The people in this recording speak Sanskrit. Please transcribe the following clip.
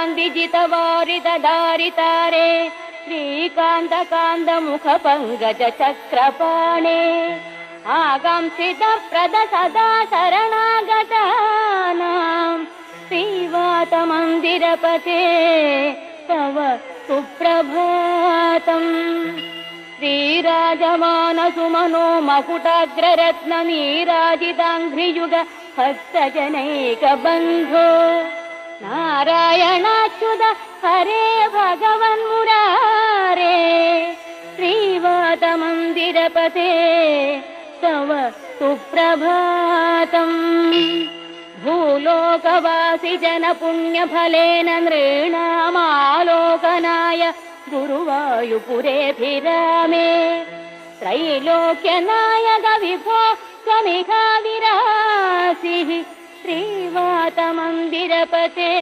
कान्तिजितवारितधारितारे श्रीकान्तकान्तमुखपङ्कजचक्रपाणे आकांक्षितप्रद सदा शरणागतानां श्रीवातमन्दिरपते तव सुप्रभातम्। श्रीराजमानसुमनो मकुटाग्ररत्ननीराजिताङ्घ्रियुग भक्तजनैकबन्धो नारायणाच्युत हरे भगवन्मुरारे श्रीवातमन्दिरपते तव सुप्रभातम्। भूलोकवासि जनपुण्यफलेन नृणामालोकनाय गुरुवायुपुरेऽभिरामे त्रैलोक्यनायक विभो त्वमिह विरासिः श्रीवातमन्दिरपते।